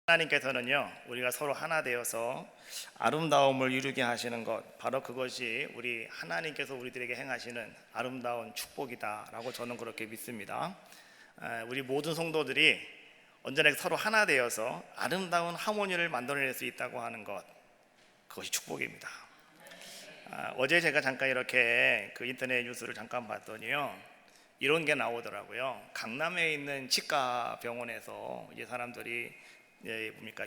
하나님께서는요, 우리가 서로 하나 되어서 아름다움을 이루게 하시는 것, 바로 그것이 우리 하나님께서 우리들에게 행하시는 아름다운 축복이다라고 저는 그렇게 믿습니다. 우리 모든 성도들이 언제나 서로 하나 되어서 아름다운 하모니를 만들어낼 수 있다고 하는 것, 그것이 축복입니다. 어제 제가 잠깐 이렇게 그 인터넷 뉴스를 잠깐 봤더니요, 이런 게 나오더라고요. 강남에 있는 치과 병원에서 이제 사람들이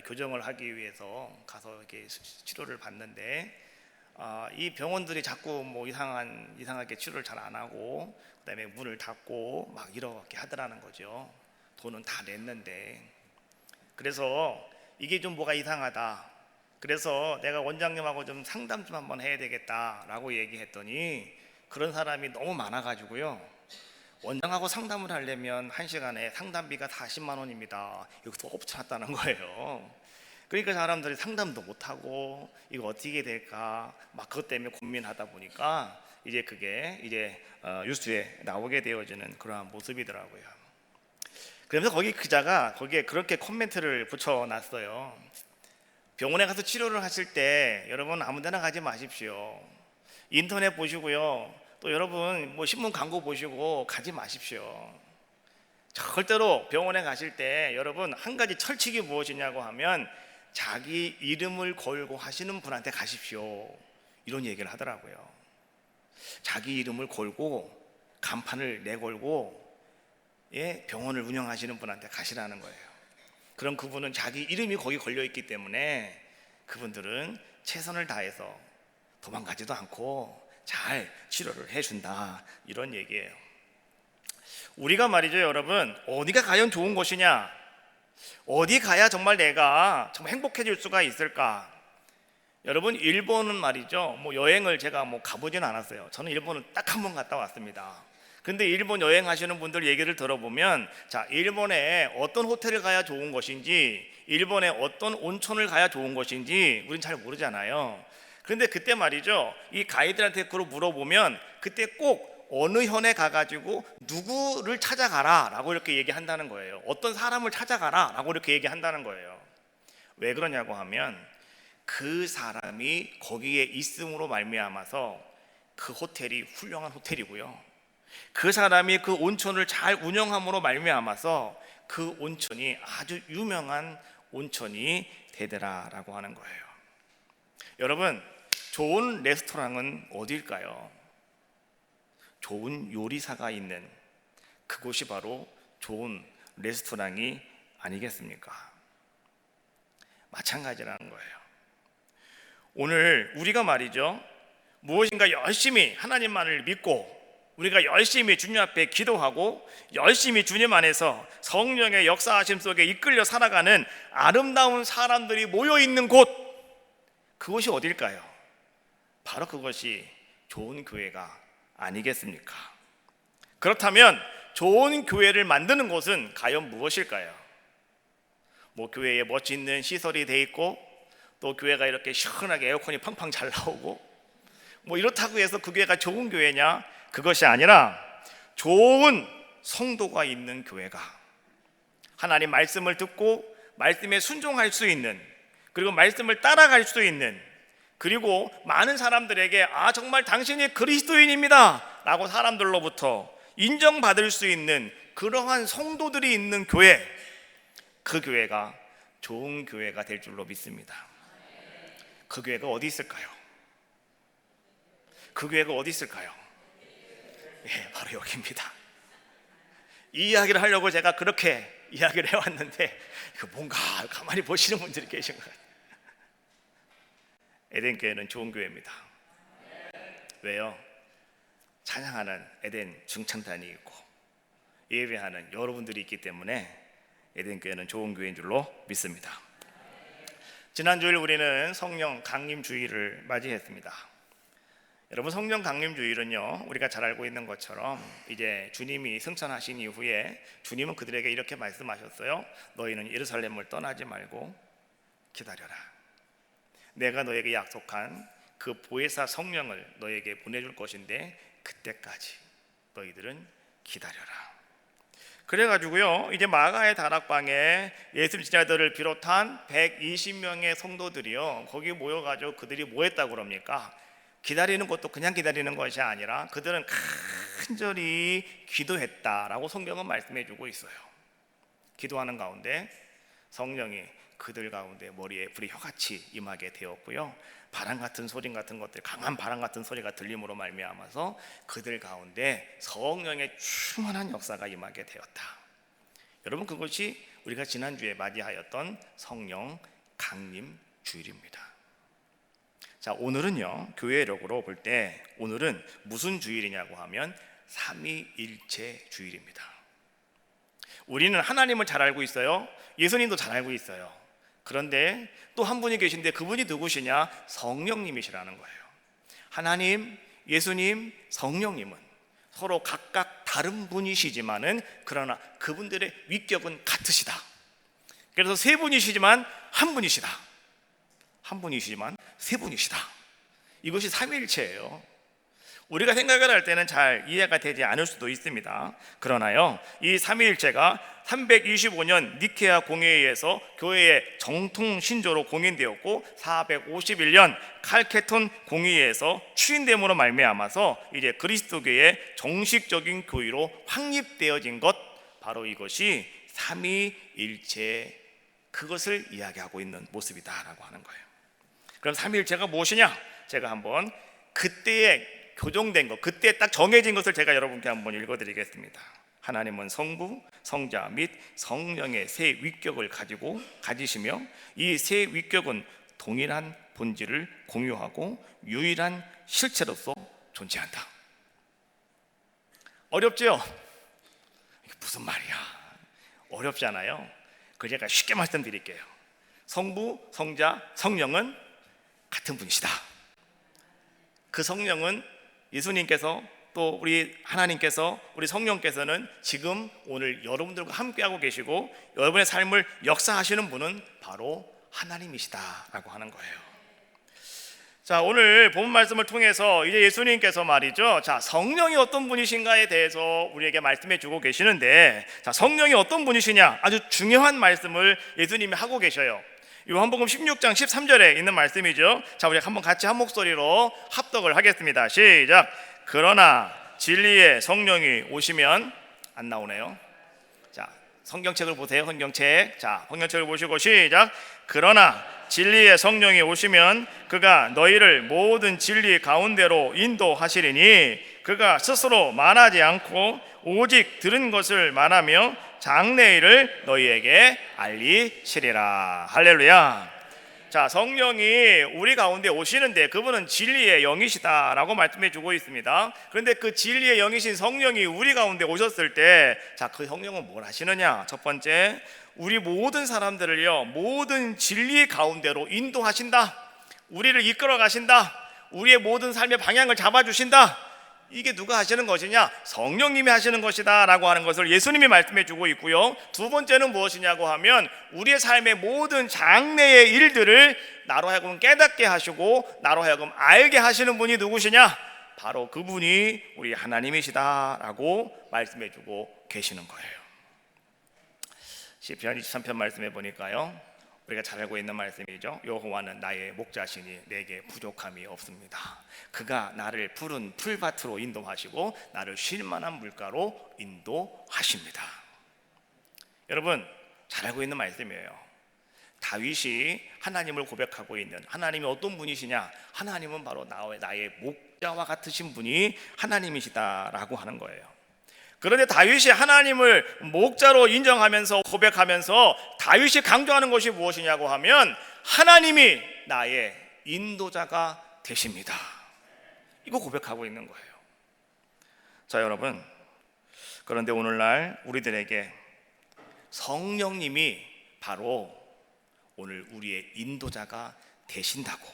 교정을 하기 위해서 가서 이렇게 치료를 받는데, 이 병원들이 자꾸 뭐 이상하게 치료를 잘 안 하고, 그다음에 문을 닫고 막 이렇게 하더라는 거죠. 돈은 다 냈는데. 그래서 이게 좀 뭐가 이상하다. 그래서 내가 원장님하고 좀 상담 좀 한번 해야 되겠다라고 얘기했더니, 그런 사람이 너무 많아가지고요, 원장하고 상담을 하려면 1시간에 상담비가 40만 원입니다. 여기서 엎쳐놨다는 거예요. 그러니까 사람들이 상담도 못하고 이거 어떻게 될까 막 그것 때문에 고민하다 보니까 이제 그게 뉴스에 나오게 되어지는 그러한 모습이더라고요. 그러면서 거기 기자가 거기에 그렇게 코멘트를 붙여놨어요. 병원에 가서 치료를 하실 때 여러분 아무 데나 가지 마십시오. 인터넷 보시고요, 또 여러분 뭐 신문 광고 보시고 가지 마십시오. 절대로 병원에 가실 때 여러분 한 가지 철칙이 무엇이냐고 하면, 자기 이름을 걸고 하시는 분한테 가십시오, 이런 얘기를 하더라고요. 자기 이름을 걸고 간판을 내걸고 병원을 운영하시는 분한테 가시라는 거예요. 그럼 그분은 자기 이름이 거기 걸려 있기 때문에 그분들은 최선을 다해서 도망가지도 않고 잘 치료를 해준다, 이런 얘기예요. 우리가 말이죠, 여러분, 어디가 과연 좋은 곳이냐, 어디 가야 정말 내가 정말 행복해질 수가 있을까? 여러분, 일본은 말이죠, 뭐 여행을 제가 가보진 않았어요. 저는 일본을 딱 한 번 갔다 왔습니다. 근데 일본 여행하시는 분들 얘기를 들어보면, 자, 일본에 어떤 호텔을 가야 좋은 것인지, 일본에 어떤 온천을 가야 좋은 것인지 우린 잘 모르잖아요. 그런데 그때 말이죠, 이 가이드한테 그걸 물어보면 그때 꼭 어느 현에 가가지고 누구를 찾아가라 라고 이렇게 얘기한다는 거예요. 어떤 사람을 찾아가라 라고 이렇게 얘기한다는 거예요. 왜 그러냐고 하면, 그 사람이 거기에 있음으로 말미암아서 그 호텔이 훌륭한 호텔이고요, 그 사람이 그 온천을 잘 운영함으로 말미암아서 그 온천이 아주 유명한 온천이 되더라라고 하는 거예요. 여러분, 좋은 레스토랑은 어디일까요? 좋은 요리사가 있는 그곳이 바로 좋은 레스토랑이 아니겠습니까? 마찬가지라는 거예요. 오늘 우리가 말이죠, 무엇인가 열심히 하나님만을 믿고 우리가 열심히 주님 앞에 기도하고 열심히 주님 안에서 성령의 역사하심 속에 이끌려 살아가는 아름다운 사람들이 모여있는 곳, 그것이 어딜까요? 바로 그것이 좋은 교회가 아니겠습니까? 그렇다면 좋은 교회를 만드는 곳은 과연 무엇일까요? 교회에 멋있는 시설이 돼 있고, 또 교회가 이렇게 시원하게 에어컨이 팡팡 잘 나오고, 이렇다고 해서 그 교회가 좋은 교회냐? 그것이 아니라 좋은 성도가 있는 교회가, 하나님 말씀을 듣고 말씀에 순종할 수 있는, 그리고 말씀을 따라갈 수 있는, 그리고 많은 사람들에게 정말 당신이 그리스도인입니다 라고 사람들로부터 인정받을 수 있는 그러한 성도들이 있는 교회, 그 교회가 좋은 교회가 될 줄로 믿습니다. 그 교회가 어디 있을까요? 그 교회가 어디 있을까요? 바로 여기입니다. 이 이야기를 하려고 제가 그렇게 이야기를 해왔는데, 뭔가 가만히 보시는 분들이 계신 것 같아요. 에덴 교회는 좋은 교회입니다. 왜요? 찬양하는 에덴 중창단이 있고 예배하는 여러분들이 있기 때문에 에덴 교회는 좋은 교회인 줄로 믿습니다. 지난 주일 우리는 성령 강림 주일을 맞이했습니다. 여러분, 성령 강림 주일은요, 우리가 잘 알고 있는 것처럼 이제 주님이 승천하신 이후에 주님은 그들에게 이렇게 말씀하셨어요. 너희는 예루살렘을 떠나지 말고 기다려라. 내가 너에게 약속한 그 보혜사 성령을 너에게 보내줄 것인데 그때까지 너희들은 기다려라. 그래가지고요, 이제 마가의 다락방에 예수님 제자들을 비롯한 120명의 성도들이요, 거기 모여가지고 그들이 뭐 했다고 그럽니까? 기다리는 것도 그냥 기다리는 것이 아니라 그들은 간절히 기도했다라고 성경은 말씀해 주고 있어요. 기도하는 가운데 성령이 그들 가운데 머리에 불이 혀같이 임하게 되었고요, 바람 같은 소리 같은 것들, 강한 바람 같은 소리가 들림으로 말미암아서 그들 가운데 성령의 충만한 역사가 임하게 되었다. 여러분, 그것이 우리가 지난주에 맞이하였던 성령 강림 주일입니다. 자, 오늘은요, 교회력으로 볼 때 오늘은 무슨 주일이냐고 하면 삼위일체 주일입니다. 우리는 하나님을 잘 알고 있어요. 예수님도 잘 알고 있어요. 그런데 또 한 분이 계신데 그분이 누구시냐? 성령님이시라는 거예요. 하나님, 예수님, 성령님은 서로 각각 다른 분이시지만은 그러나 그분들의 위격은 같으시다. 그래서 세 분이시지만 한 분이시다. 한 분이시지만 세 분이시다. 이것이 삼위일체예요. 우리가 생각을 할 때는 잘 이해가 되지 않을 수도 있습니다. 그러나요, 이 삼위일체가 325년 니케아 공회의에서 교회의 정통 신조로 공인되었고 451년 칼케톤 공의회에서 추인됨으로 말미암아서 이제 그리스도교의 정식적인 교의로 확립되어진 것, 바로 이것이 삼위일체, 그것을 이야기하고 있는 모습이다라고 하는 거예요. 그럼 삼위일체가 무엇이냐? 제가 한번 그때에 교정된 것, 그때 딱 정해진 것을 제가 여러분께 한번 읽어드리겠습니다. 하나님은 성부, 성자 및 성령의 세 위격을 가지시며 이 세 위격은 동일한 본질을 공유하고 유일한 실체로서 존재한다. 어렵죠? 이게 무슨 말이야? 어렵잖아요. 그래서 제가 쉽게 말씀드릴게요. 성부, 성자, 성령은 같은 분이시다. 그 성령은 예수님께서 또 우리 하나님께서, 우리 성령께서는 지금 오늘 여러분들과 함께하고 계시고 여러분의 삶을 역사하시는 분은 바로 하나님이시다라고 하는 거예요. 자, 오늘 본 말씀을 통해서 이제 예수님께서 말이죠, 자, 성령이 어떤 분이신가에 대해서 우리에게 말씀해 주고 계시는데, 자, 성령이 어떤 분이시냐, 아주 중요한 말씀을 예수님이 하고 계셔요. 요한복음 16장 13절에 있는 말씀이죠. 자, 우리 한번 같이 한 목소리로 합독을 하겠습니다. 시작. 그러나 진리의 성령이 오시면, 안 나오네요. 자, 성경책을 보세요. 성경책. 자, 성경책을 보시고 시작. 그러나 진리의 성령이 오시면 그가 너희를 모든 진리 가운데로 인도하시리니 그가 스스로 말하지 않고 오직 들은 것을 말하며 장래일을 너희에게 알리시리라. 할렐루야. 자, 성령이 우리 가운데 오시는데 그분은 진리의 영이시다라고 말씀해 주고 있습니다. 그런데 그 진리의 영이신 성령이 우리 가운데 오셨을 때, 자, 그 성령은 뭘 하시느냐? 첫 번째, 우리 모든 사람들을요, 모든 진리 가운데로 인도하신다. 우리를 이끌어 가신다. 우리의 모든 삶의 방향을 잡아주신다. 이게 누가 하시는 것이냐? 성령님이 하시는 것이다 라고 하는 것을 예수님이 말씀해 주고 있고요. 두 번째는 무엇이냐고 하면 우리의 삶의 모든 장래의 일들을 나로 하여금 깨닫게 하시고 나로 하여금 알게 하시는 분이 누구시냐? 바로 그분이 우리 하나님이시다 라고 말씀해 주고 계시는 거예요. 시편 23편 말씀해 보니까요, 우리가 잘 알고 있는 말씀이죠. 여호와는 나의 목자시니 내게 부족함이 없습니다. 그가 나를 푸른 풀밭으로 인도하시고 나를 쉴 만한 물가로 인도하십니다. 여러분, 잘 알고 있는 말씀이에요. 다윗이 하나님을 고백하고 있는, 하나님이 어떤 분이시냐? 하나님은 바로 나의 목자와 같으신 분이 하나님이시다라고 하는 거예요. 그런데 다윗이 하나님을 목자로 인정하면서 고백하면서 다윗이 강조하는 것이 무엇이냐고 하면 하나님이 나의 인도자가 되십니다. 이거 고백하고 있는 거예요. 자, 여러분, 그런데 오늘날 우리들에게 성령님이 바로 오늘 우리의 인도자가 되신다고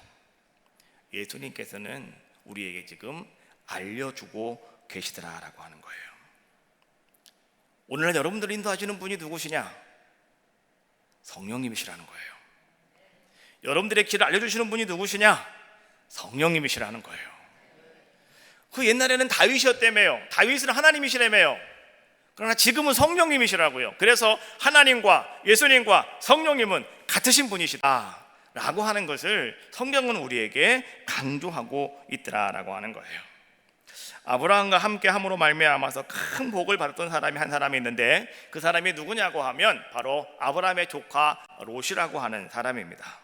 예수님께서는 우리에게 지금 알려주고 계시더라라고 하는 거예요. 오늘날 여러분들을 인도하시는 분이 누구시냐? 성령님이시라는 거예요. 여러분들의 길을 알려주시는 분이 누구시냐? 성령님이시라는 거예요. 그 옛날에는 다윗이었다며요. 다윗은 하나님이시라며요. 그러나 지금은 성령님이시라고요. 그래서 하나님과 예수님과 성령님은 같으신 분이시다 라고 하는 것을 성경은 우리에게 강조하고 있더라라고 하는 거예요. 아브라함과 함께 함으로 말미암아서 큰 복을 받았던 사람이 한 사람이 있는데, 그 사람이 누구냐고 하면 바로 아브라함의 조카 롯이라고 하는 사람입니다.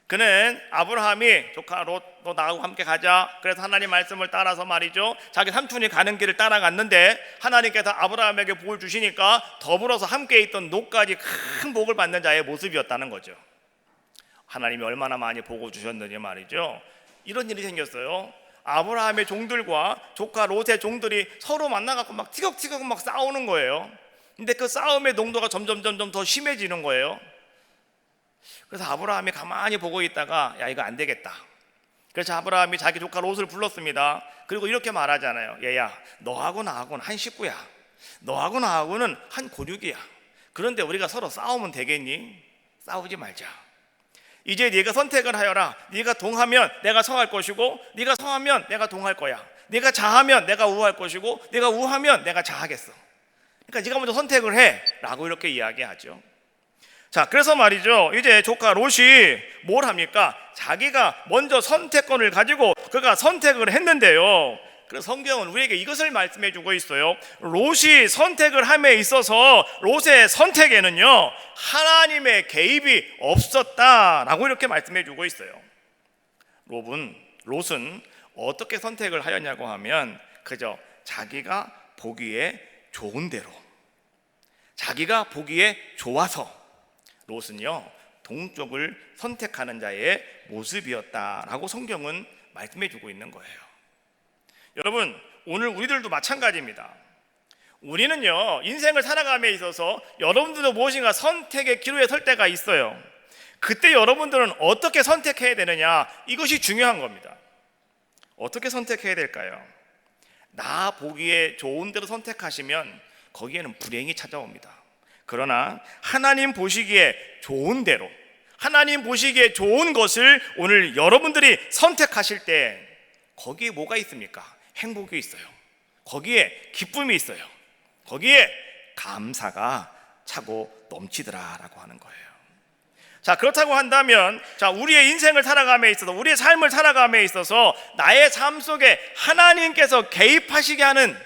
그는 아브라함이 조카 롯, 너 나하고 함께 가자. 그래서 하나님 말씀을 따라서 말이죠, 자기 삼촌이 가는 길을 따라갔는데 하나님께서 아브라함에게 복을 주시니까 더불어서 함께 있던 롯까지 큰 복을 받는 자의 모습이었다는 거죠. 하나님이 얼마나 많이 복을 주셨는지 말이죠. 이런 일이 생겼어요. 아브라함의 종들과 조카 롯의 종들이 서로 만나갖고 막 티격티격 막 싸우는 거예요. 근데 그 싸움의 농도가 점점 더 심해지는 거예요. 그래서 아브라함이 가만히 보고 있다가 야, 이거 안 되겠다. 그래서 아브라함이 자기 조카 롯을 불렀습니다. 그리고 이렇게 말하잖아요. 얘야, 너하고 나하고는 한 식구야. 너하고 나하고는 한 고륙이야. 그런데 우리가 서로 싸우면 되겠니? 싸우지 말자. 이제 네가 선택을 하여라. 네가 동하면 내가 성할 것이고, 네가 성하면 내가 동할 거야. 네가 좌하면 내가 우할 것이고, 네가 우하면 내가 좌하겠어. 그러니까 네가 먼저 선택을 해 라고 이렇게 이야기하죠. 자, 그래서 말이죠, 이제 조카 롯이 뭘 합니까? 자기가 먼저 선택권을 가지고 그가 선택을 했는데요, 그래서 성경은 우리에게 이것을 말씀해 주고 있어요. 롯이 선택을 함에 있어서 롯의 선택에는요 하나님의 개입이 없었다라고 이렇게 말씀해 주고 있어요. 롯은 어떻게 선택을 하였냐고 하면 그저 자기가 보기에 좋은 대로, 자기가 보기에 좋아서 롯은요 동쪽을 선택하는 자의 모습이었다라고 성경은 말씀해 주고 있는 거예요. 여러분, 오늘 우리들도 마찬가지입니다. 우리는요 인생을 살아감에 있어서 여러분들도 무엇인가 선택의 기로에 설 때가 있어요. 그때 여러분들은 어떻게 선택해야 되느냐, 이것이 중요한 겁니다. 어떻게 선택해야 될까요? 나 보기에 좋은 대로 선택하시면 거기에는 불행이 찾아옵니다. 그러나 하나님 보시기에 좋은 대로, 하나님 보시기에 좋은 것을 오늘 여러분들이 선택하실 때 거기에 뭐가 있습니까? 행복이 있어요. 거기에 기쁨이 있어요. 거기에 감사가 차고 넘치더라라고 하는 거예요. 자, 그렇다고 한다면, 자, 우리의 인생을 살아감에 있어서, 우리의 삶을 살아감에 있어서 나의 삶 속에 하나님께서 개입하시게 하는,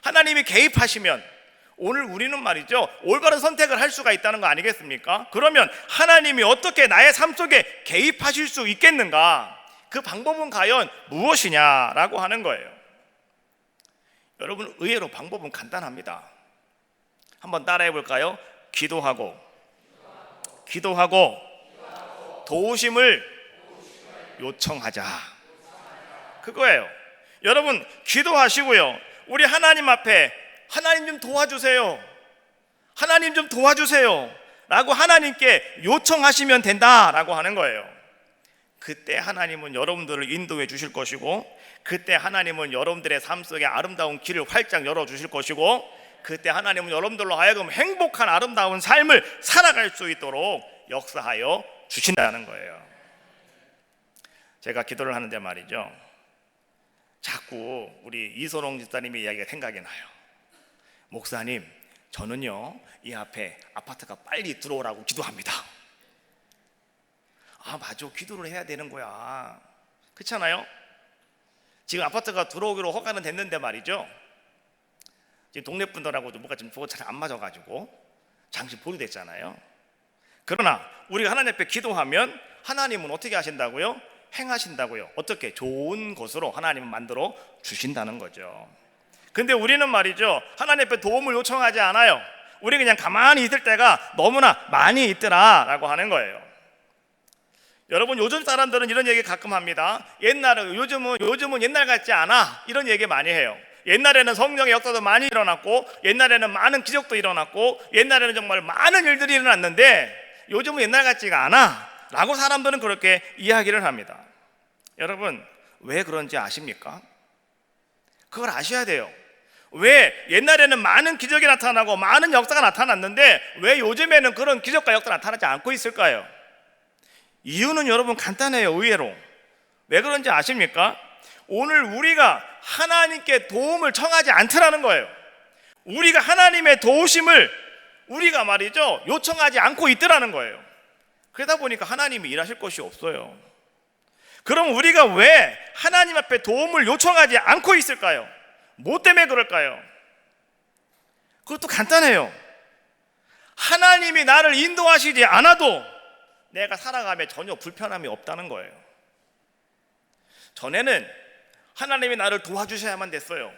하나님이 개입하시면 오늘 우리는 말이죠 올바른 선택을 할 수가 있다는 거 아니겠습니까? 그러면 하나님이 어떻게 나의 삶 속에 개입하실 수 있겠는가? 그 방법은 과연 무엇이냐라고 하는 거예요. 여러분, 의외로 방법은 간단합니다. 한번 따라해 볼까요? 기도하고 도우심을 요청하자. 그거예요. 여러분, 기도하시고요, 우리 하나님 앞에 하나님 좀 도와주세요, 하나님 좀 도와주세요 라고 하나님께 요청하시면 된다라고 하는 거예요. 그때 하나님은 여러분들을 인도해 주실 것이고, 그때 하나님은 여러분들의 삶 속에 아름다운 길을 활짝 열어주실 것이고, 그때 하나님은 여러분들로 하여금 행복한 아름다운 삶을 살아갈 수 있도록 역사하여 주신다는 거예요. 제가 기도를 하는데 말이죠, 자꾸 우리 이소롱 집사님의 이야기가 생각이 나요. 목사님, 저는요 이 앞에 아파트가 빨리 들어오라고 기도합니다. 아, 맞아, 기도를 해야 되는 거야. 그렇잖아요? 지금 아파트가 들어오기로 허가는 됐는데 말이죠, 지금 동네 분들하고도 뭐가 좀 잘 안 맞아가지고 잠시 보류됐잖아요. 그러나 우리가 하나님 앞에 기도하면 하나님은 어떻게 하신다고요? 행하신다고요. 어떻게? 좋은 것으로 하나님은 만들어 주신다는 거죠. 근데 우리는 말이죠 하나님 앞에 도움을 요청하지 않아요. 우리 그냥 가만히 있을 때가 너무나 많이 있더라라고 하는 거예요. 여러분, 요즘 사람들은 이런 얘기 가끔 합니다. 요즘은 옛날 같지 않아, 이런 얘기 많이 해요. 옛날에는 성령의 역사도 많이 일어났고, 옛날에는 많은 기적도 일어났고, 옛날에는 정말 많은 일들이 일어났는데 요즘은 옛날 같지가 않아 라고 사람들은 그렇게 이야기를 합니다. 여러분, 왜 그런지 아십니까? 그걸 아셔야 돼요. 왜 옛날에는 많은 기적이 나타나고 많은 역사가 나타났는데 왜 요즘에는 그런 기적과 역사가 나타나지 않고 있을까요? 이유는 여러분 간단해요. 의외로. 왜 그런지 아십니까? 오늘 우리가 하나님께 도움을 청하지 않더라는 거예요. 우리가 하나님의 도우심을 우리가 말이죠 요청하지 않고 있더라는 거예요. 그러다 보니까 하나님이 일하실 것이 없어요. 그럼 우리가 왜 하나님 앞에 도움을 요청하지 않고 있을까요? 뭐 때문에 그럴까요? 그것도 간단해요. 하나님이 나를 인도하시지 않아도 내가 살아가며 전혀 불편함이 없다는 거예요. 전에는 하나님이 나를 도와주셔야만 됐어요.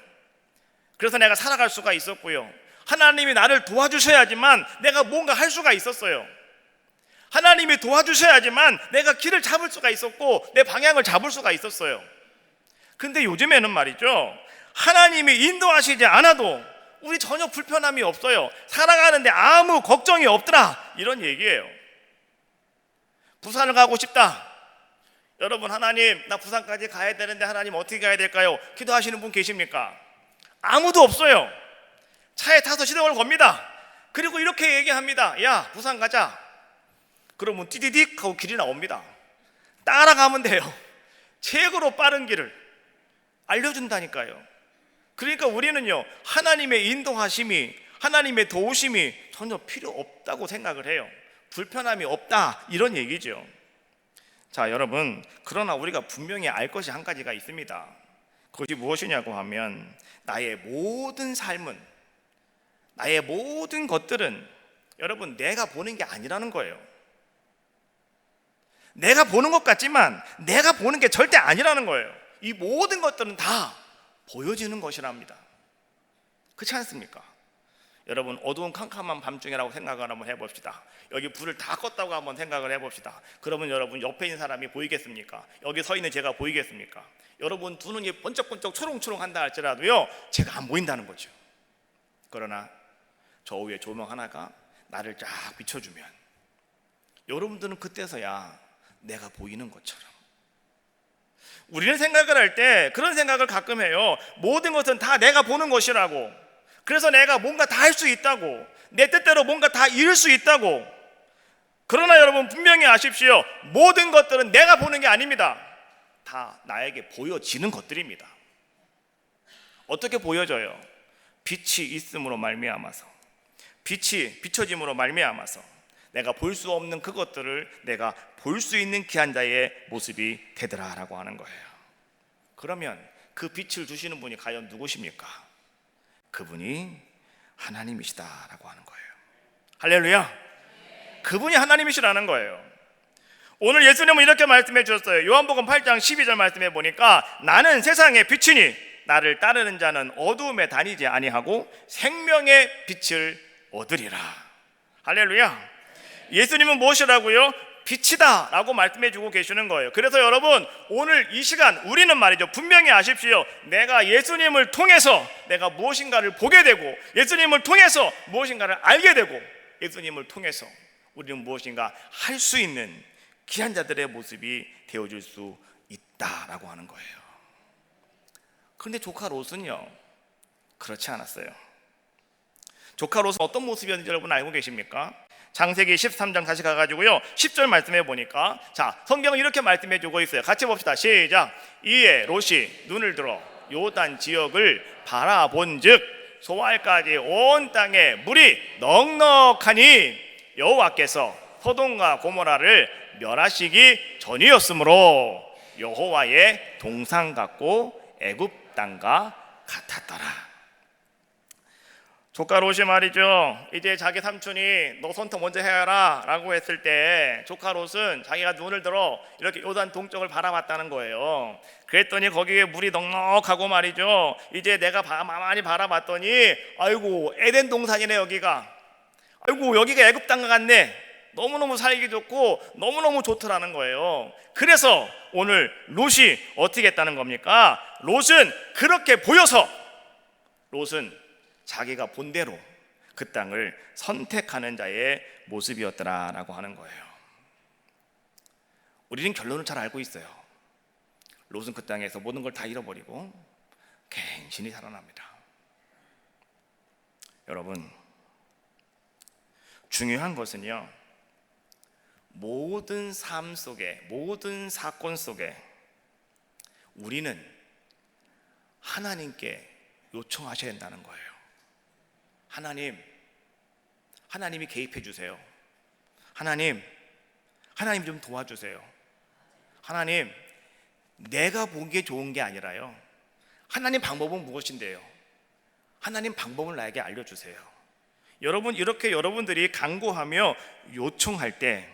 그래서 내가 살아갈 수가 있었고요. 하나님이 나를 도와주셔야지만 내가 뭔가 할 수가 있었어요. 하나님이 도와주셔야지만 내가 길을 잡을 수가 있었고 내 방향을 잡을 수가 있었어요. 근데 요즘에는 말이죠, 하나님이 인도하시지 않아도 우리 전혀 불편함이 없어요. 살아가는데 아무 걱정이 없더라, 이런 얘기예요. 부산을 가고 싶다. 여러분, 하나님 나 부산까지 가야 되는데 하나님 어떻게 가야 될까요? 기도하시는 분 계십니까? 아무도 없어요. 차에 타서 시동을 겁니다. 그리고 이렇게 얘기합니다. 야, 부산 가자. 그러면 띠디딕 하고 길이 나옵니다. 따라가면 돼요. 최고로 빠른 길을 알려준다니까요. 그러니까 우리는요, 하나님의 인도하심이, 하나님의 도우심이 전혀 필요 없다고 생각을 해요. 불편함이 없다, 이런 얘기죠. 자, 여러분, 그러나 우리가 분명히 알 것이 한 가지가 있습니다. 그것이 무엇이냐고 하면 나의 모든 삶은, 나의 모든 것들은 여러분 내가 보는 게 아니라는 거예요. 내가 보는 것 같지만 내가 보는 게 절대 아니라는 거예요. 이 모든 것들은 다 보여지는 것이랍니다. 그렇지 않습니까? 여러분, 어두운 캄캄한 밤중이라고 생각을 한번 해봅시다. 여기 불을 다 껐다고 한번 생각을 해봅시다. 그러면 여러분 옆에 있는 사람이 보이겠습니까? 여기 서 있는 제가 보이겠습니까? 여러분 두 눈이 번쩍번쩍 초롱초롱 한다 할지라도요, 제가 안 보인다는 거죠. 그러나 저 위에 조명 하나가 나를 쫙 비춰주면 여러분들은 그때서야 내가 보이는 것처럼. 우리는 생각을 할 때 그런 생각을 가끔 해요. 모든 것은 다 내가 보는 것이라고. 그래서 내가 뭔가 다 할 수 있다고, 내 뜻대로 뭔가 다 이룰 수 있다고. 그러나 여러분 분명히 아십시오. 모든 것들은 내가 보는 게 아닙니다. 다 나에게 보여지는 것들입니다. 어떻게 보여져요? 빛이 있음으로 말미암아서, 빛이 비춰짐으로 말미암아서 내가 볼 수 없는 그것들을 내가 볼 수 있는 귀한 자의 모습이 되더라라고 하는 거예요. 그러면 그 빛을 주시는 분이 과연 누구십니까? 그분이 하나님이시다라고 하는 거예요. 할렐루야. 그분이 하나님이시라는 거예요. 오늘 예수님은 이렇게 말씀해 주셨어요. 요한복음 8장 12절 말씀해 보니까 나는 세상의 빛이니 나를 따르는 자는 어두움에 다니지 아니하고 생명의 빛을 얻으리라. 할렐루야. 예수님은 무엇이라고요? 빛이다 라고 말씀해 주고 계시는 거예요. 그래서 여러분, 오늘 이 시간 우리는 말이죠, 분명히 아십시오. 내가 예수님을 통해서 내가 무엇인가를 보게 되고, 예수님을 통해서 무엇인가를 알게 되고, 예수님을 통해서 우리는 무엇인가 할 수 있는 귀한 자들의 모습이 되어줄 수 있다라고 하는 거예요. 그런데 조카 롯은요, 그렇지 않았어요. 조카 롯은 어떤 모습이었는지 여러분 알고 계십니까? 창세기 13장 다시 가가지고요 10절 말씀해 보니까, 자, 성경은 이렇게 말씀해 주고 있어요. 같이 봅시다. 시작. 이에 롯이 눈을 들어 요단 지역을 바라본즉 소알까지 온 땅에 물이 넉넉하니 여호와께서 소돔과 고모라를 멸하시기 전이었으므로 여호와의 동상 같고 애굽 땅과 같았더라. 조카 롯이 말이죠, 이제 자기 삼촌이 너 손톱 먼저 해라 라고 했을 때 조카 롯은 자기가 눈을 들어 이렇게 요단 동쪽을 바라봤다는 거예요. 그랬더니 거기에 물이 넉넉하고 말이죠, 이제 내가 많이 바라봤더니 아이고 에덴 동산이네 여기가. 아이고 여기가 애굽 땅 같네. 너무너무 살기 좋고 너무너무 좋더라는 거예요. 그래서 오늘 롯이 어떻게 했다는 겁니까? 롯은 그렇게 보여서 롯은 자기가 본대로 그 땅을 선택하는 자의 모습이었더라라고 하는 거예요. 우리는 결론을 잘 알고 있어요. 롯은 그 땅에서 모든 걸 다 잃어버리고 갱신히 살아납니다. 여러분, 중요한 것은요, 모든 삶 속에, 모든 사건 속에 우리는 하나님께 요청하셔야 된다는 거예요. 하나님이 개입해 주세요. 하나님 좀 도와주세요. 하나님, 내가 보기에 좋은 게 아니라요, 하나님 방법은 무엇인데요? 하나님 방법을 나에게 알려주세요. 여러분, 이렇게 여러분들이 간구하며 요청할 때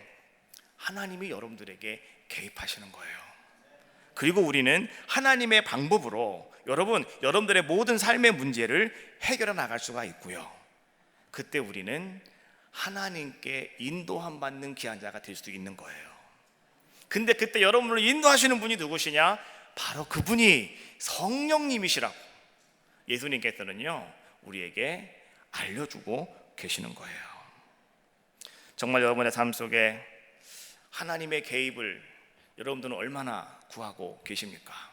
하나님이 여러분들에게 개입하시는 거예요. 그리고 우리는 하나님의 방법으로 여러분들의 모든 삶의 문제를 해결해 나갈 수가 있고요, 그때 우리는 하나님께 인도함 받는 귀한 자가 될 수 있는 거예요. 근데 그때 여러분을 인도하시는 분이 누구시냐? 바로 그분이 성령님이시라고 예수님께서는요 우리에게 알려주고 계시는 거예요. 정말 여러분의 삶 속에 하나님의 개입을 여러분들은 얼마나 구하고 계십니까?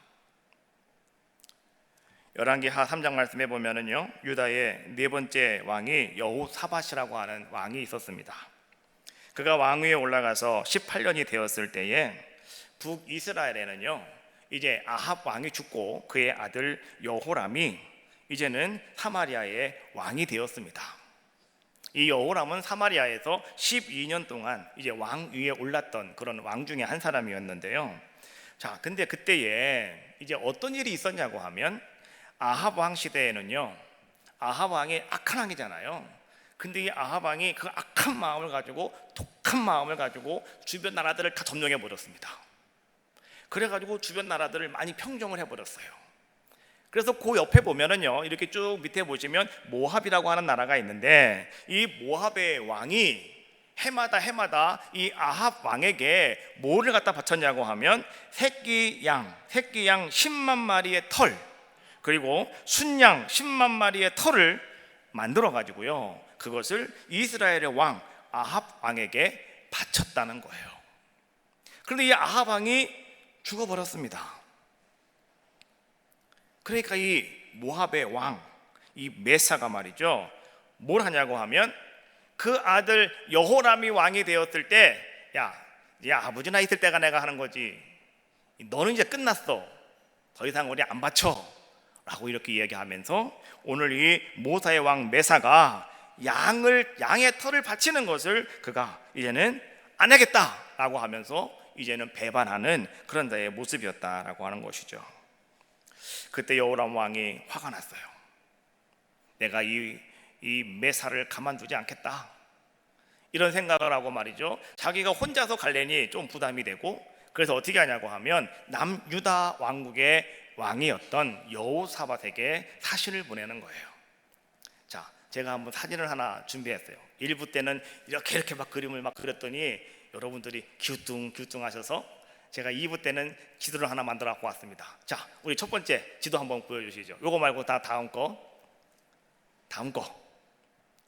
열왕기하 3장 말씀해 보면은요, 유다의 네 번째 왕이 여호사밧이라고 하는 왕이 있었습니다. 그가 왕위에 올라가서 18년이 되었을 때에 북이스라엘에는요 이제 아합 왕이 죽고 그의 아들 여호람이 이제는 사마리아의 왕이 되었습니다. 이 여호람은 사마리아에서 12년 동안 이제 왕위에 올랐던 그런 왕 중에 한 사람이었는데요. 자, 근데 그때에 이제 어떤 일이 있었냐고 하면, 아합 왕 시대에는요, 아합 왕이 악한 왕이잖아요. 근데 이 아합 왕이 그 악한 마음을 가지고, 독한 마음을 가지고 주변 나라들을 다 점령해 버렸습니다. 그래가지고 주변 나라들을 많이 평정을 해버렸어요. 그래서 그 옆에 보면은요, 이렇게 쭉 밑에 보시면 모압이라고 하는 나라가 있는데, 이 모압의 왕이 해마다 이 아합 왕에게 뭐를 갖다 바쳤냐고 하면, 새끼 양 10만 마리의 털, 그리고 순양 10만 마리의 털을 만들어 가지고요, 그것을 이스라엘의 왕 아합 왕에게 바쳤다는 거예요. 그런데 이 아합 왕이 죽어버렸습니다. 그러니까 이 모압의 왕, 이 메사가 말이죠, 뭘 하냐고 하면, 그 아들 여호람이 왕이 되었을 때, 야 아버지나 있을 때가 내가 하는 거지, 너는 이제 끝났어, 더 이상 우리 안 바쳐 라고 이렇게 이야기하면서, 오늘 이 모사의 왕 메사가 양의 털을 바치는 것을 그가 이제는 안 하겠다라고 하면서 이제는 배반하는 그런 자의 모습이었다라고 하는 것이죠. 그때 여호람 왕이 화가 났어요. 내가 이 메사를 가만두지 않겠다, 이런 생각을 하고 말이죠, 자기가 혼자서 갈래니 좀 부담이 되고, 그래서 어떻게 하냐고 하면 남유다 왕국의 왕이었던 여호사밧에게 사신을 보내는 거예요. 자, 제가 한번 사진을 하나 준비했어요. 1부 때는 이렇게 막 그림을 막 그렸더니 여러분들이 기우뚱 하셔서 제가 2부 때는 지도를 하나 만들어 갖고 왔습니다. 자, 우리 첫 번째 지도 한번 보여주시죠. 요거 말고 다 다음 거.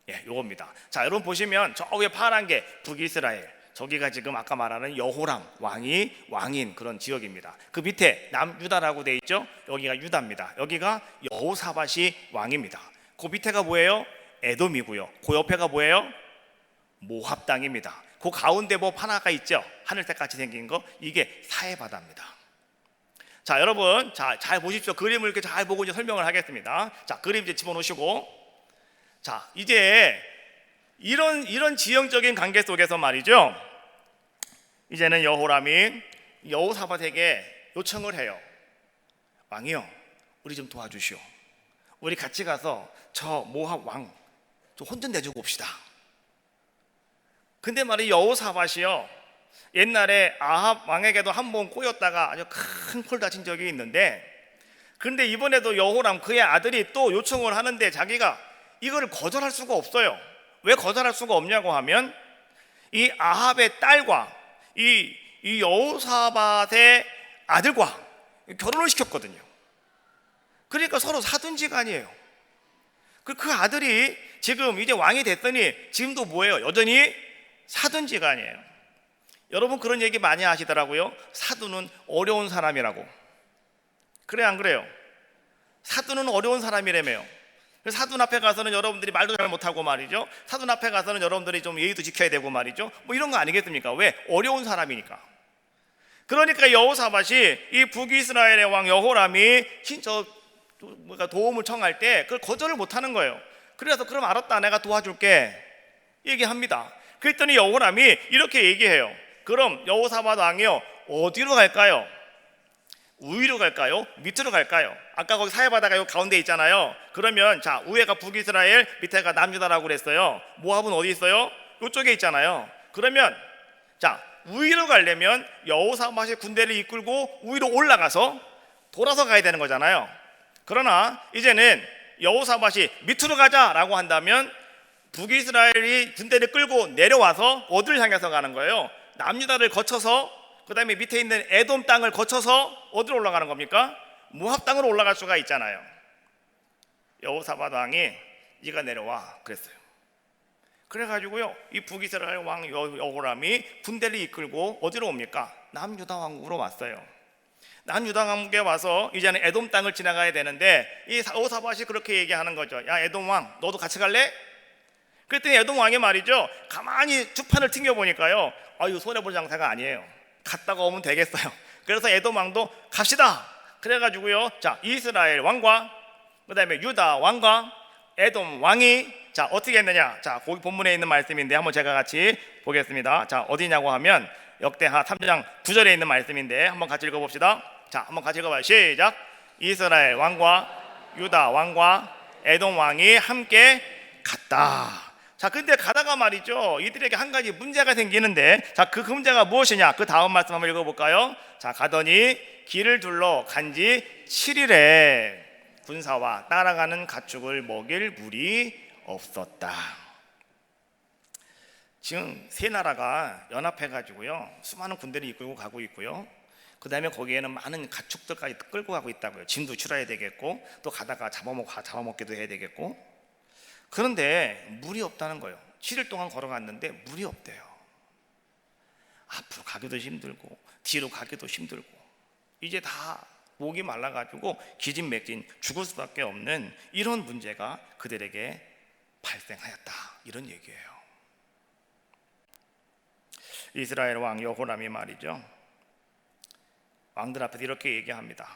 예, 요겁니다. 자, 여러분 보시면 저 위에 파란 게 북이스라엘, 저기가 지금 아까 말하는 여호람 왕인 그런 지역입니다. 그 밑에 남유다라고 돼 있죠. 여기가 유다입니다. 여기가 여호사밧이 왕입니다. 그 밑에가 뭐예요? 에돔이고요. 그 옆에가 뭐예요? 모압 땅입니다. 그 가운데 뭐 하나가 있죠, 하늘색 같이 생긴 거, 이게 사해바다입니다. 자, 여러분, 잘 보십시오. 그림을 이렇게 잘 보고 이제 설명을 하겠습니다. 자, 그림 이제 집어넣으시고, 자, 이제 이런 지형적인 관계 속에서 말이죠, 이제는 여호람이 여호사밧에게 요청을 해요. 왕이요, 우리 좀 도와주시오. 우리 같이 가서 저 모압 왕 좀 혼좀 내주고 옵시다. 근데 말이 여호사밧이요, 옛날에 아합 왕에게도 한번 꼬였다가 아주 큰 콜 다친 적이 있는데, 그런데 이번에도 여호람 그의 아들이 또 요청을 하는데 자기가 이거를 거절할 수가 없어요. 왜 거절할 수가 없냐고 하면, 이 아합의 딸과 이 여호사밧의 아들과 결혼을 시켰거든요. 그러니까 서로 사돈지간이에요. 그 아들이 지금 이제 왕이 됐더니 지금도 뭐예요? 여전히 사돈지간이에요. 여러분 그런 얘기 많이 하시더라고요. 사돈은 어려운 사람이라고. 그래 안 그래요? 사돈은 어려운 사람이라며요. 사돈 앞에 가서는 여러분들이 말도 잘 못하고 말이죠, 사돈 앞에 가서는 여러분들이 좀 예의도 지켜야 되고 말이죠, 뭐 이런 거 아니겠습니까? 왜? 어려운 사람이니까. 그러니까 여호사밧이 이 북이스라엘의 왕 여호람이 도움을 청할 때 그걸 거절을 못하는 거예요. 그래서 그럼 알았다, 내가 도와줄게 얘기합니다. 그랬더니 여호람이 이렇게 얘기해요. 그럼 여호사밧 왕이요, 어디로 갈까요? 우위로 갈까요? 밑으로 갈까요? 아까 거기 사해바다가 가운데 있잖아요. 그러면 자, 위에가 북이스라엘, 밑에가 남유다라고 그랬어요. 모압은 어디 있어요? 이쪽에 있잖아요. 그러면 자, 우위로 가려면 여호사밧이 군대를 이끌고 우위로 올라가서 돌아서 가야 되는 거잖아요. 그러나 이제는 여호사밧이 밑으로 가자라고 한다면 북이스라엘이 군대를 끌고 내려와서 어디를 향해서 가는 거예요? 남유다를 거쳐서, 그 다음에 밑에 있는 에돔 땅을 거쳐서 어디로 올라가는 겁니까? 모압 땅으로 올라갈 수가 있잖아요. 여호사밧 왕이 네가 내려와 그랬어요. 그래가지고요, 이 북이스라엘 왕 여호람이 군대를 이끌고 어디로 옵니까? 남유다 왕국으로 왔어요. 남유다 왕국에 와서 이제는 에돔 땅을 지나가야 되는데 이 여호사밧이 그렇게 얘기하는 거죠. 야, 에돔 왕, 너도 같이 갈래? 그랬더니 에돔 왕이 말이죠, 가만히 주판을 튕겨보니까요, 이거 손해볼 장사가 아니에요. 갔다가 오면 되겠어요. 그래서 에돔 왕도 갑시다. 그래가지고요, 자, 이스라엘 왕과 그 다음에 유다 왕과 에돔 왕이 자, 어떻게 했느냐? 자, 거기 본문에 있는 말씀인데 한번 제가 같이 보겠습니다. 자, 어디냐고 하면 역대하 3장 9절에 있는 말씀인데 한번 같이 읽어봅시다. 자, 한번 같이 읽어봐요. 시작. 이스라엘 왕과 유다 왕과 에돔 왕이 함께 갔다. 자, 근데 가다가 말이죠, 이들에게 한 가지 문제가 생기는데, 자, 그 문제가 무엇이냐? 그 다음 말씀 한번 읽어볼까요? 자, 가더니 길을 둘러 간지 7일에 군사와 따라가는 가축을 먹일 물이 없었다. 지금 세 나라가 연합해가지고요, 수많은 군대를 이끌고 가고 있고요, 그 다음에 거기에는 많은 가축들까지 끌고 가고 있다고요. 짐도 실어야 되겠고, 또 가다가 잡아먹기도 해야 되겠고. 그런데 물이 없다는 거예요. 7일 동안 걸어갔는데 물이 없대요. 앞으로 가기도 힘들고 뒤로 가기도 힘들고 이제 다 목이 말라가지고 기진맥진 죽을 수밖에 없는 이런 문제가 그들에게 발생하였다, 이런 얘기예요. 이스라엘 왕 여호람이 말이죠, 왕들 앞에서 이렇게 얘기합니다.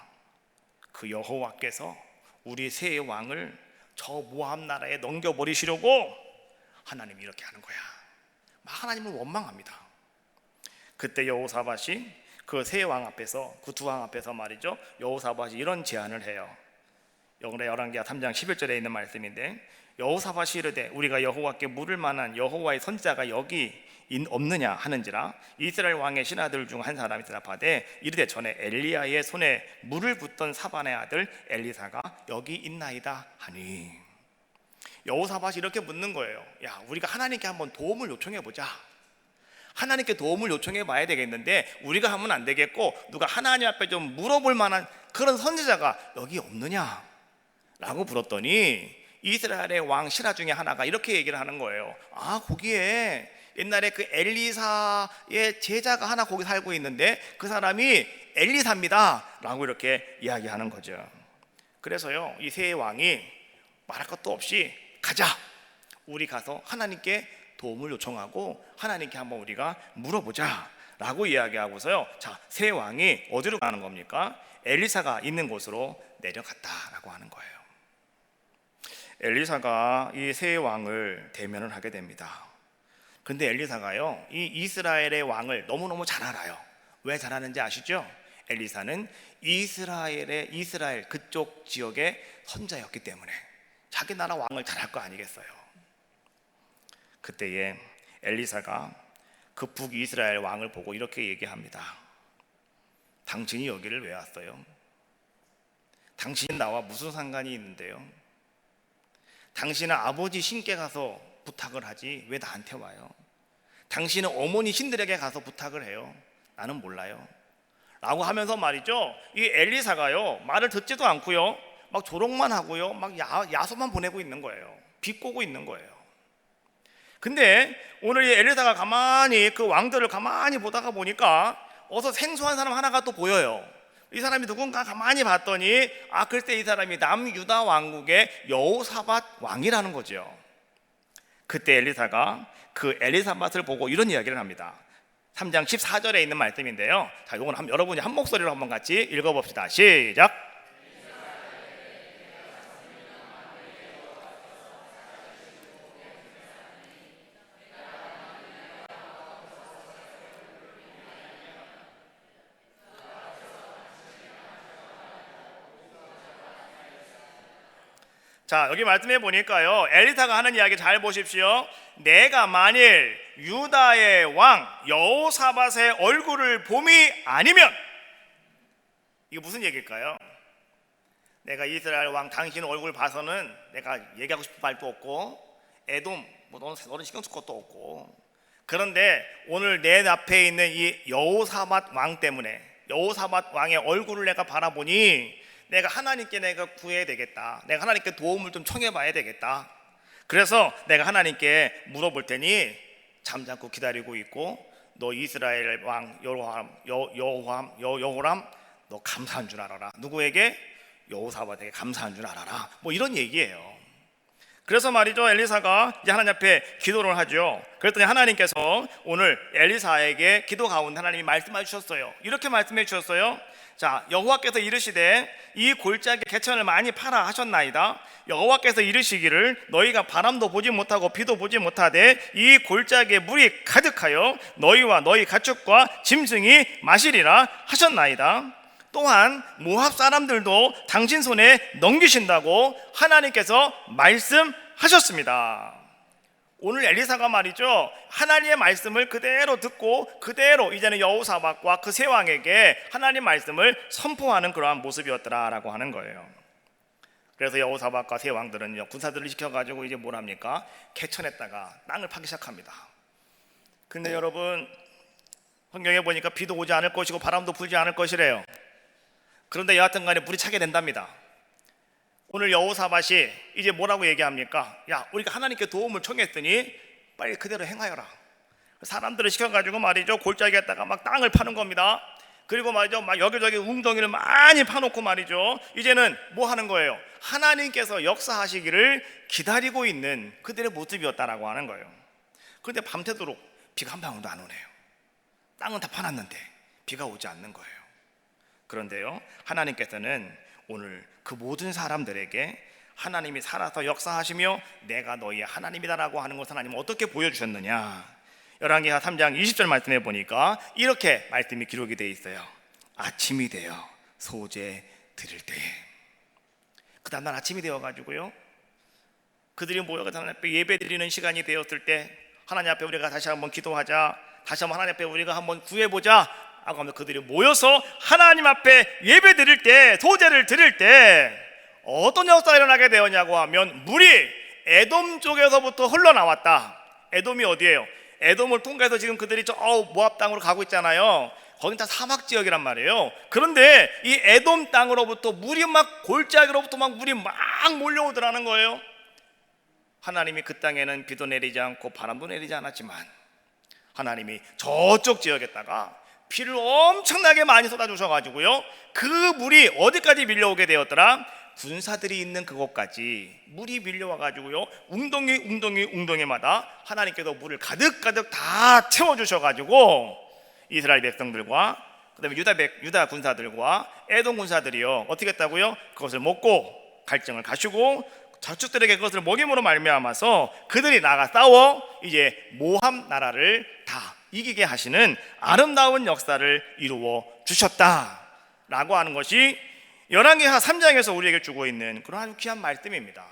그 여호와께서 우리 세 왕을 저 모압 나라에 넘겨버리시려고 하나님이 이렇게 하는 거야. 막 하나님을 원망합니다. 그때 여호사밧이 그 세 왕 앞에서, 그 두 왕 앞에서 말이죠, 여호사밧이 이런 제안을 해요. 열왕기하 3장 11절에 있는 말씀인데, 여호사밧이 이르되 우리가 여호와께 물을 만한 여호와의 선지자가 여기 없느냐 하는지라 이스라엘 왕의 신하들 중 한 사람이 대답하되 이르되 전에 엘리야의 손에 물을 붓던 사반의 아들 엘리사가 여기 있나이다 하니, 여호사밧이 이렇게 묻는 거예요. 야, 우리가 하나님께 한번 도움을 요청해 보자. 하나님께 도움을 요청해 봐야 되겠는데 우리가 하면 안 되겠고 누가 하나님 앞에 좀 물어볼 만한 그런 선지자가 여기 없느냐 라고 물었더니 이스라엘의 왕 신하 중에 하나가 이렇게 얘기를 하는 거예요. 아, 거기에 옛날에 그 엘리사의 제자가 하나 거기 살고 있는데 그 사람이 엘리사입니다 라고 이렇게 이야기하는 거죠. 그래서요, 이 세 왕이 말할 것도 없이 가자, 우리 가서 하나님께 도움을 요청하고 하나님께 한번 우리가 물어보자 라고 이야기하고서요, 자, 세 왕이 어디로 가는 겁니까? 엘리사가 있는 곳으로 내려갔다라고 하는 거예요. 엘리사가 이 세 왕을 대면을 하게 됩니다. 근데 엘리사가요, 이 이스라엘의 왕을 너무너무 잘 알아요. 왜 잘 아는지 아시죠? 엘리사는 이스라엘 그쪽 지역의 선자였기 때문에 자기 나라 왕을 잘 할 거 아니겠어요. 그때에 엘리사가 그 북이스라엘 왕을 보고 이렇게 얘기합니다. 당신이 여기를 왜 왔어요? 당신이 나와 무슨 상관이 있는데요? 당신은 아버지 신께 가서 부탁을 하지 왜 나한테 와요? 당신은 어머니 신들에게 가서 부탁을 해요. 나는 몰라요 라고 하면서 말이죠, 이 엘리사가요 말을 듣지도 않고요, 막 조롱만 하고요, 막 야소만 보내고 있는 거예요. 비꼬고 있는 거예요. 근데 오늘 이 엘리사가 가만히 그 왕들을 가만히 보다가 보니까 어서 생소한 사람 하나가 또 보여요. 이 사람이 누군가 가만히 봤더니 아, 글쎄 이 사람이 남유다 왕국의 여호사밧 왕이라는 거죠. 그때 엘리사가 그 엘리사밧을 보고 이런 이야기를 합니다. 3장 14절에 있는 말씀인데요, 자, 이건 여러분이 한 목소리로 한번 같이 읽어봅시다. 시작. 자, 여기 말씀해 보니까요, 엘리사가 하는 이야기 잘 보십시오. 내가 만일 유다의 왕 여호사밧의 얼굴을 봄이 아니면, 이게 무슨 얘기일까요? 내가 이스라엘 왕 당신 얼굴 봐서는 내가 얘기하고 싶은 말도 없고, 에돔 뭐 너는 신경 쓸 것도 없고, 그런데 오늘 내 앞에 있는 이 여호사밧 왕 때문에, 여호사밧 왕의 얼굴을 내가 바라보니 내가 하나님께 내가 구해야 되겠다, 내가 하나님께 도움을 좀 청해 봐야 되겠다. 그래서 내가 하나님께 물어볼 테니 잠잠고 기다리고 있고, 너 이스라엘 왕 여호람 너 감사한 줄 알아라. 누구에게? 여호사밧에게 감사한 줄 알아라. 뭐 이런 얘기예요. 그래서 말이죠, 엘리사가 이제 하나님 앞에 기도를 하죠. 그랬더니 하나님께서 오늘 엘리사에게 기도 가운데 하나님이 말씀해 주셨어요. 이렇게 말씀해 주셨어요. 자, 여호와께서 이르시되 이 골짜기 개천을 많이 파라 하셨나이다. 여호와께서 이르시기를 너희가 바람도 보지 못하고 비도 보지 못하되 이 골짜기에 물이 가득하여 너희와 너희 가축과 짐승이 마시리라 하셨나이다. 또한 모압 사람들도 당신 손에 넘기신다고 하나님께서 말씀하셨습니다. 오늘 엘리사가 말이죠, 하나님의 말씀을 그대로 듣고 그대로 이제는 여호사밧과 그 세 왕에게 하나님 말씀을 선포하는 그러한 모습이었더라라고 하는 거예요. 그래서 여호사밧과 세 왕들은요, 군사들을 시켜가지고 이제 뭘 합니까? 개천에다가 땅을 파기 시작합니다. 근데 여러분, 성경에 보니까 비도 오지 않을 것이고 바람도 불지 않을 것이래요. 그런데 여하튼 간에 물이 차게 된답니다. 오늘 여호사밧이 이제 뭐라고 얘기합니까? 야, 우리가 하나님께 도움을 청했더니 빨리 그대로 행하여라. 사람들을 시켜가지고 말이죠, 골짜기에다가 막 땅을 파는 겁니다. 그리고 말이죠, 막 여기저기 웅덩이를 많이 파놓고 말이죠, 이제는 뭐 하는 거예요? 하나님께서 역사하시기를 기다리고 있는 그들의 모습이었다라고 하는 거예요. 그런데 밤새도록 비가 한 방울도 안 오네요. 땅은 다 파놨는데 비가 오지 않는 거예요. 그런데요, 하나님께서는 오늘 그 모든 사람들에게 하나님이 살아서 역사하시며 내가 너희의 하나님이다라고 하는 것을 하나님은 어떻게 보여주셨느냐. 열왕기하 3장 20절 말씀해 보니까 이렇게 말씀이 기록이 되어 있어요. 아침이 되어 소제 드릴 때에, 그 다음날 아침이 되어가지고요, 그들이 모여서 하나님 앞에 예배 드리는 시간이 되었을 때, 하나님 앞에 우리가 다시 한번 기도하자, 다시 한번 하나님 앞에 우리가 한번 구해보자 하고 하면 그들이 모여서 하나님 앞에 예배 드릴 때, 소제를 드릴 때 어떤 역사가 일어나게 되었냐고 하면, 물이 에돔 쪽에서부터 흘러나왔다. 에돔이 어디예요? 에돔을 통과해서 지금 그들이 저 모압 땅으로 가고 있잖아요. 거긴 다 사막 지역이란 말이에요. 그런데 이 에돔 땅으로부터 물이 막, 골짜기로부터 막 물이 막 몰려오더라는 거예요. 하나님이 그 땅에는 비도 내리지 않고 바람도 내리지 않았지만 하나님이 저쪽 지역에다가 비를 엄청나게 많이 쏟아주셔가지고요, 그 물이 어디까지 밀려오게 되었더라? 군사들이 있는 그곳까지 물이 밀려와가지고요, 웅덩이마다 하나님께서 물을 가득가득 다 채워주셔가지고 이스라엘 백성들과 그 다음에 유다 군사들과 에돔 군사들이요, 어떻게 했다고요? 그것을 먹고 갈증을 가시고 저축들에게 그것을 먹임으로 말미암아서 그들이 나가 싸워 이제 모압 나라를 다 이기게 하시는 아름다운 역사를 이루어 주셨다라고 하는 것이 열왕기하 3장에서 우리에게 주고 있는 그런 아주 귀한 말씀입니다.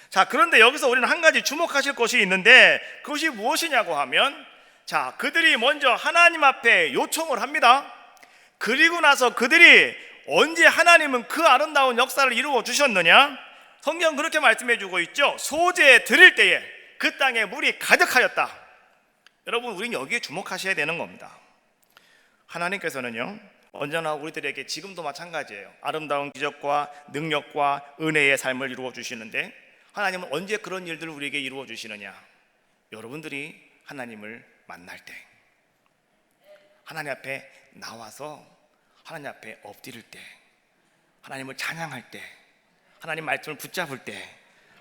자, 그런데 여기서 우리는 한 가지 주목하실 것이 있는데, 그것이 무엇이냐고 하면, 자, 그들이 먼저 하나님 앞에 요청을 합니다. 그리고 나서 그들이 언제 하나님은 그 아름다운 역사를 이루어 주셨느냐? 성경 그렇게 말씀해 주고 있죠. 소제 드릴 때에 그 땅에 물이 가득하였다. 여러분, 우리는 여기에 주목하셔야 되는 겁니다. 하나님께서는요, 언제나 우리들에게 지금도 마찬가지예요. 아름다운 기적과 능력과 은혜의 삶을 이루어 주시는데, 하나님은 언제 그런 일들을 우리에게 이루어 주시느냐? 여러분들이 하나님을 만날 때, 하나님 앞에 나와서 하나님 앞에 엎드릴 때, 하나님을 찬양할 때, 하나님 말씀을 붙잡을 때,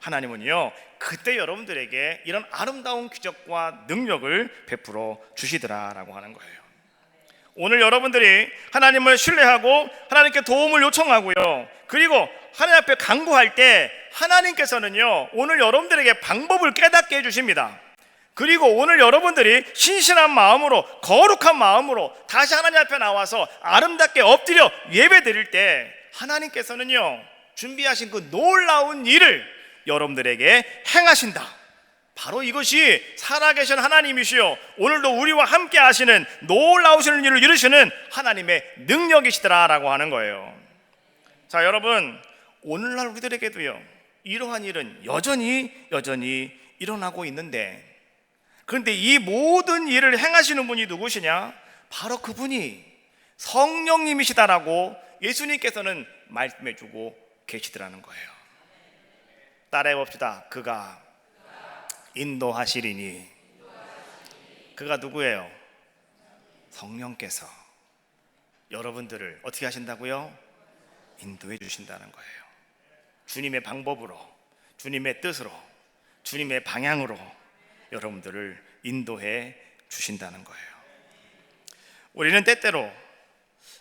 하나님은요, 그때 여러분들에게 이런 아름다운 기적과 능력을 베풀어 주시더라라고 하는 거예요. 오늘 여러분들이 하나님을 신뢰하고 하나님께 도움을 요청하고요, 그리고 하나님 앞에 간구할 때 하나님께서는요, 오늘 여러분들에게 방법을 깨닫게 해주십니다. 그리고 오늘 여러분들이 신실한 마음으로, 거룩한 마음으로 다시 하나님 앞에 나와서 아름답게 엎드려 예배 드릴 때 하나님께서는요, 준비하신 그 놀라운 일을 여러분들에게 행하신다. 바로 이것이 살아계신 하나님이시요 오늘도 우리와 함께 하시는 놀라우신 일을 이루시는 하나님의 능력이시더라라고 하는 거예요. 자, 여러분, 오늘날 우리들에게도요 이러한 일은 여전히 일어나고 있는데, 그런데 이 모든 일을 행하시는 분이 누구시냐? 바로 그분이 성령님이시다라고 예수님께서는 말씀해주고 계시더라는 거예요. 따라해 봅시다. 그가 인도하시리니. 그가 누구예요? 성령께서 여러분들을 어떻게 하신다고요? 인도해 주신다는 거예요. 주님의 방법으로, 주님의 뜻으로, 주님의 방향으로 여러분들을 인도해 주신다는 거예요. 우리는 때때로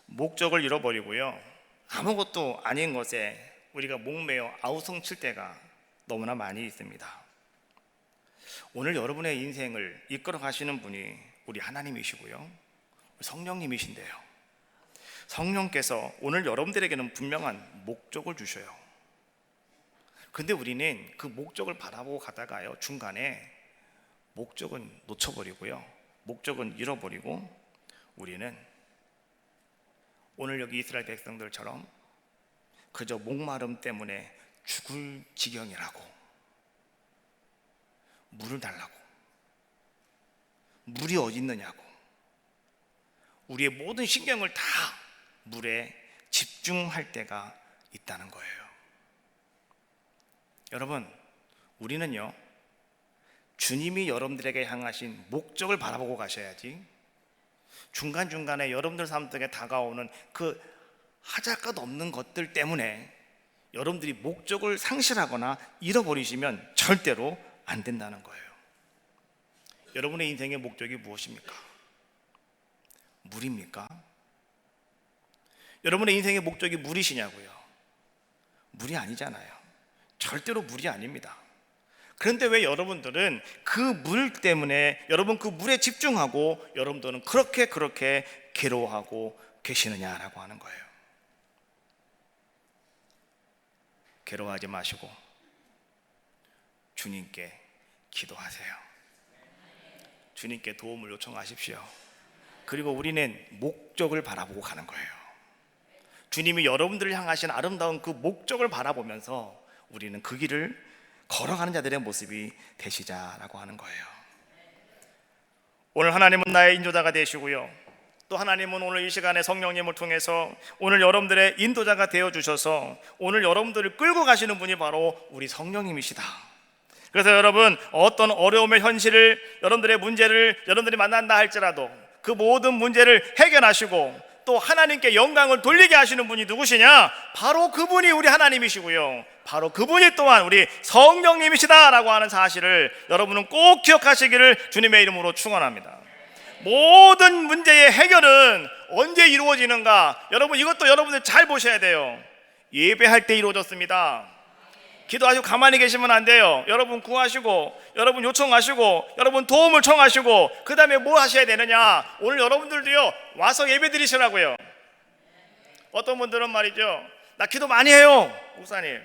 목적을 잃어버리고요 아무것도 아닌 것에 우리가 목매어 아우성칠 때가 너무나 많이 있습니다. 오늘 여러분의 인생을 이끌어 가시는 분이 우리 하나님이시고요 성령님이신데요, 성령께서 오늘 여러분들에게는 분명한 목적을 주셔요. 근데 우리는 그 목적을 바라보고 가다가요 중간에 목적은 놓쳐버리고요 목적은 잃어버리고 우리는 오늘 여기 이스라엘 백성들처럼 그저 목마름 때문에 죽을 지경이라고 물을 달라고, 물이 어디 있느냐고 우리의 모든 신경을 다 물에 집중할 때가 있다는 거예요. 여러분, 우리는요 주님이 여러분들에게 향하신 목적을 바라보고 가셔야지 중간중간에 여러분들 삶 속에 다가오는 그 하잘 것 없는 것들 때문에 여러분들이 목적을 상실하거나 잃어버리시면 절대로 안 된다는 거예요. 여러분의 인생의 목적이 무엇입니까? 물입니까? 여러분의 인생의 목적이 물이시냐고요? 물이 아니잖아요. 절대로 물이 아닙니다. 그런데 왜 여러분들은 그 물 때문에 여러분 그 물에 집중하고 여러분들은 그렇게 괴로워하고 계시느냐라고 하는 거예요. 괴로워하지 마시고 주님께 기도하세요. 주님께 도움을 요청하십시오. 그리고 우리는 목적을 바라보고 가는 거예요. 주님이 여러분들을 향하신 아름다운 그 목적을 바라보면서 우리는 그 길을 걸어가는 자들의 모습이 되시자라고 하는 거예요. 오늘 하나님은 나의 인도자가 되시고요 또 하나님은 오늘 이 시간에 성령님을 통해서 오늘 여러분들의 인도자가 되어주셔서 오늘 여러분들을 끌고 가시는 분이 바로 우리 성령님이시다. 그래서 여러분, 어떤 어려움의 현실을, 여러분들의 문제를 여러분들이 만난다 할지라도 그 모든 문제를 해결하시고 또 하나님께 영광을 돌리게 하시는 분이 누구시냐? 바로 그분이 우리 하나님이시고요 바로 그분이 또한 우리 성령님이시다라고 하는 사실을 여러분은 꼭 기억하시기를 주님의 이름으로 축원합니다. 모든 문제의 해결은 언제 이루어지는가? 여러분, 이것도 여러분들 잘 보셔야 돼요. 예배할 때 이루어졌습니다. 기도하시고 가만히 계시면 안 돼요. 여러분 구하시고, 여러분 요청하시고, 여러분 도움을 청하시고, 그 다음에 뭐 하셔야 되느냐? 오늘 여러분들도요 와서 예배 드리시라고요. 어떤 분들은 말이죠, 나 기도 많이 해요. 목사님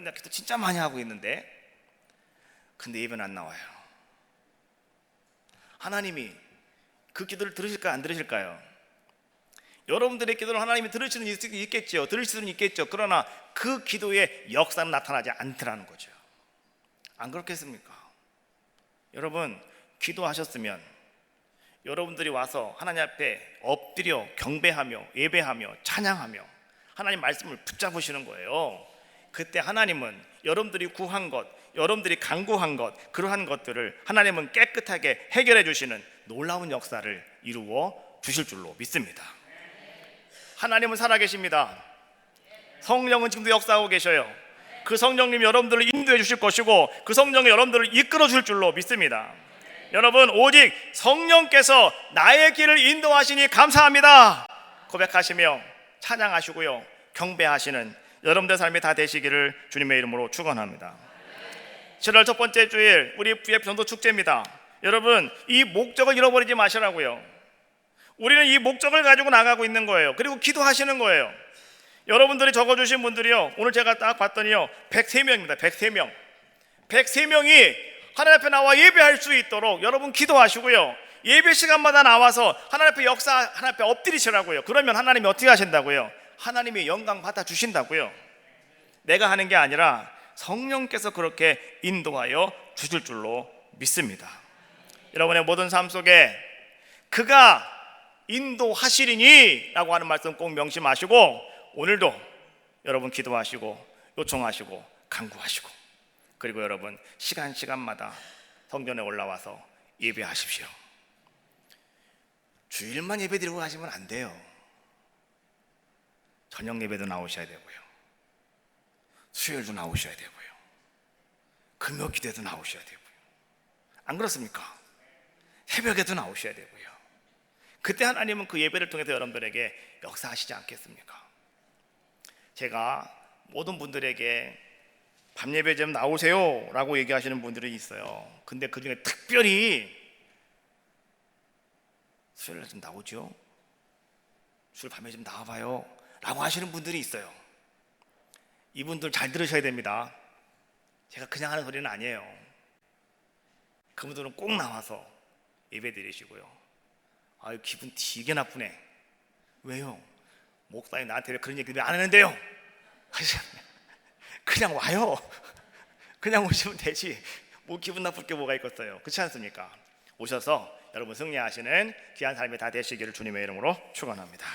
나 기도 진짜 많이 하고 있는데 근데 예배는 안 나와요. 하나님이 그 기도를 들으실까요? 안 들으실까요? 여러분들의 기도를 하나님이 들을 수는 있겠죠. 들을 수는 있겠죠. 그러나 그 기도의 역사는 나타나지 않더라는 거죠. 안 그렇겠습니까? 여러분, 기도하셨으면 여러분들이 와서 하나님 앞에 엎드려 경배하며 예배하며 찬양하며 하나님 말씀을 붙잡으시는 거예요. 그때 하나님은 여러분들이 구한 것, 여러분들이 간구한 것, 그러한 것들을 하나님은 깨끗하게 해결해 주시는 놀라운 역사를 이루어 주실 줄로 믿습니다. 하나님은 살아계십니다. 성령은 지금도 역사하고 계셔요. 그 성령님이 여러분들을 인도해 주실 것이고 그 성령이 여러분들을 이끌어 줄 줄로 믿습니다. 여러분, 오직 성령께서 나의 길을 인도하시니 감사합니다 고백하시며 찬양하시고요 경배하시는 여러분들 삶이 다 되시기를 주님의 이름으로 축원합니다. 7월 첫 번째 주일 우리 부의 전도 축제입니다. 여러분, 이 목적을 잃어버리지 마시라고요. 우리는 이 목적을 가지고 나가고 있는 거예요. 그리고 기도하시는 거예요. 여러분들이 적어주신 분들이요, 오늘 제가 딱 봤더니요 103명입니다. 103명. 103명이 하나님 앞에 나와 예배할 수 있도록 여러분 기도하시고요, 예배 시간마다 나와서 하나님 앞에 하나님 앞에 엎드리시라고요. 그러면 하나님이 어떻게 하신다고요? 하나님이 영광 받아주신다고요. 내가 하는 게 아니라 성령께서 그렇게 인도하여 주실 줄로 믿습니다. 여러분의 모든 삶 속에 그가 인도하시리니 라고 하는 말씀 꼭 명심하시고, 오늘도 여러분 기도하시고 요청하시고 간구하시고, 그리고 여러분 시간마다 성전에 올라와서 예배하십시오. 주일만 예배 드리고 가시면 안 돼요. 저녁 예배도 나오셔야 되고요, 수요일도 나오셔야 되고요, 금요 기도에도 나오셔야 되고요. 안 그렇습니까? 새벽에도 나오셔야 되고요. 그때 하나님은 그 예배를 통해서 여러분들에게 역사하시지 않겠습니까? 제가 모든 분들에게 밤 예배 좀 나오세요 라고 얘기하시는 분들이 있어요. 근데 그 중에 특별히 수요일날 좀 나오죠, 수요일 밤에 좀 나와봐요 라고 하시는 분들이 있어요. 이분들 잘 들으셔야 됩니다. 제가 그냥 하는 소리는 아니에요. 그분들은 꼭 나와서 예배 드리시고요. 아유, 기분 되게 나쁘네. 왜요? 목사님 나한테 왜 그런 얘기 왜 안 하는데요? 그냥 와요. 그냥 오시면 되지. 뭐 기분 나쁠 게 뭐가 있겠어요. 그렇지 않습니까? 오셔서 여러분 승리하시는 귀한 삶이 다 되시기를 주님의 이름으로 축원합니다.